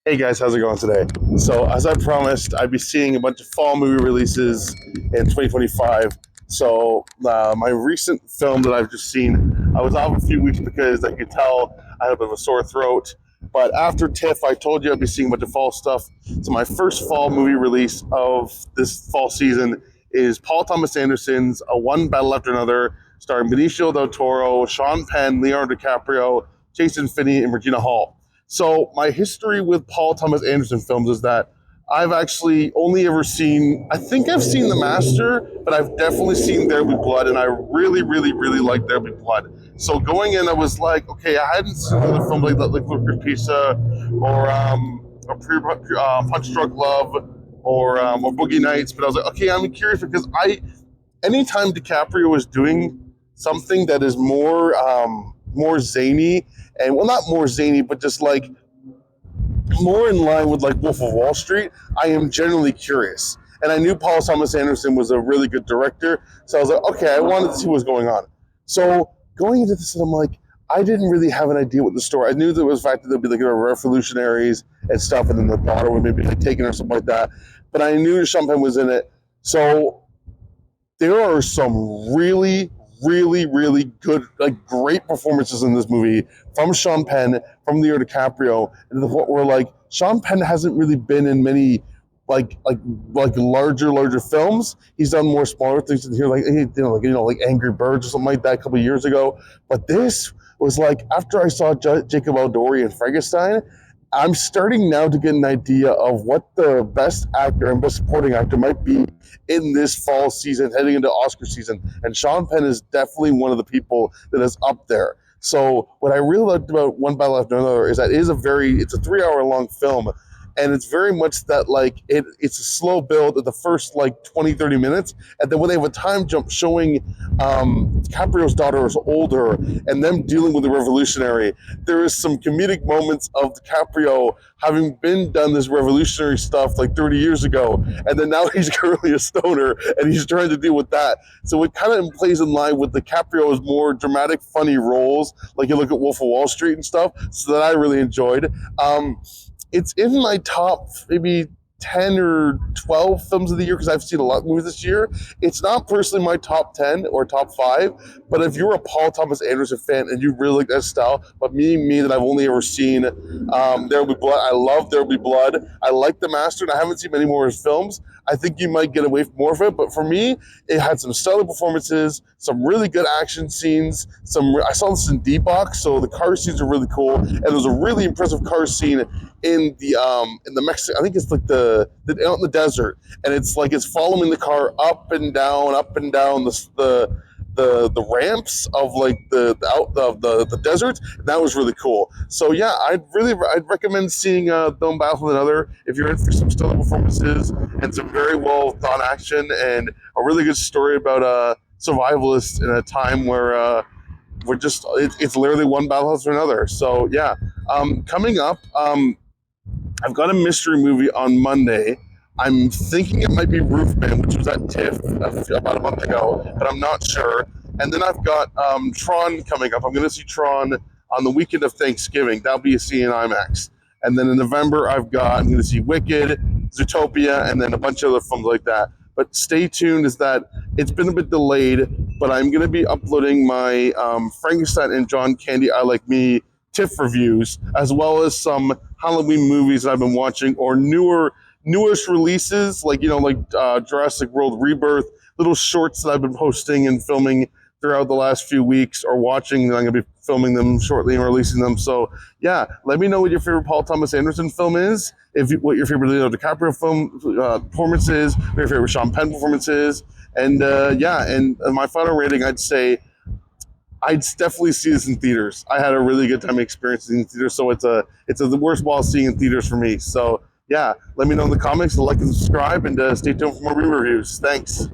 Hey guys, how's it going today? So, as I promised, I'd be seeing a bunch of fall movie releases in 2025. So, my recent film that I've just seen, I was off a few weeks because I could tell I had a bit of a sore throat. But after TIFF, I told you I'd be seeing a bunch of fall stuff. So, my first fall movie release of this fall season is Paul Thomas Anderson's A One Battle After Another, starring Benicio del Toro, Sean Penn, Leonardo Dicaprio, Jason Finney, and Regina Hall. So my history with Paul Thomas Anderson films is that I've actually only ever seen, I think I've seen The Master, but I've definitely seen There Be Blood, and I really, really, really like There Be Blood. So going in, I was like, okay, I hadn't seen another film like that, like Licorice Pizza, or Punch Drunk Love, or Boogie Nights, but I was like, okay, I'm curious because anytime DiCaprio is doing something that is more zany, and well, not more zany, but just like more in line with like Wolf of Wall Street, I am generally curious. And I knew Paul Thomas Anderson was a really good director, so I was like, okay, I wanted to see what was going on. So going into this, I'm like, I didn't really have an idea what the story. I knew there was the fact that there'd be like revolutionaries and stuff, and then the daughter would maybe like taken or something like that. But I knew Sean Penn was in it, so there are some really, really, really good, like great performances in this movie from Sean Penn, from Leo DiCaprio, and the point where like Sean Penn hasn't really been in many like larger films. He's done more smaller things in here, like Angry Birds or something like that a couple of years ago. But this was like after I saw Jacob Elordi in Frankenstein, I'm starting now to get an idea of what the best actor and best supporting actor might be in this fall season, heading into Oscar season. And Sean Penn is definitely one of the people that is up there. So what I really liked about One Battle After Another is that it's a 3 hour long film, and it's very much that like it's a slow build at the first like 20-30 minutes, and then when they have a time jump showing Caprio's daughter is older and them dealing with the revolutionary, there is some comedic moments of DiCaprio having done this revolutionary stuff like 30 years ago, and then now he's currently a stoner and he's trying to deal with that. So it kind of plays in line with DiCaprio's more dramatic, funny roles, like you look at Wolf of Wall Street and stuff. So that I really enjoyed. It's in my top maybe 10 or 12 films of the year because I've seen a lot of movies this year. It's not personally my top 10 or top 5, but if you're a Paul Thomas Anderson fan and you really like that style, but me that I've only ever seen There Will Be Blood, I love There Will Be Blood. I like The Master, and I haven't seen many more of his films. I think you might get away from more of it, but for me, it had some stellar performances, some really good action scenes. I saw this in D-Box, so the car scenes are really cool, and there's a really impressive car scene in the Mexican. I think it's like out in the desert, and it's like it's following the car up and down the ramps of like the desert. That was really cool. So yeah, I'd recommend seeing Don't Battle with Another if you're in for some stellar performances and some very well thought action and a really good story about survivalists in a time where it's literally one battle after another. So yeah, coming up, I've got a mystery movie on Monday. I'm thinking it might be Roofman, which was at TIFF about a month ago, but I'm not sure. And then I've got Tron coming up. I'm going to see Tron on the weekend of Thanksgiving. That'll be a C in IMAX. And then in November, I'm going to see Wicked, Zootopia, and then a bunch of other films like that. But stay tuned, is that it's been a bit delayed, but I'm going to be uploading my Frankenstein and John Candy I Like Me TIFF reviews, as well as some Halloween movies that I've been watching, or newish releases, like Jurassic World Rebirth, little shorts that I've been posting and filming throughout the last few weeks, or watching. I'm going to be filming them shortly and releasing them. So yeah, let me know what your favorite Paul Thomas Anderson film is, what your favorite Leonardo DiCaprio film performance is, what your favorite Sean Penn performance is, and my final rating, I'd say I'd definitely see this in theaters. I had a really good time experiencing it in theaters, so it's a worthwhile seeing in theaters for me. So yeah, let me know in the comments, like and subscribe, and stay tuned for more reviews. Thanks.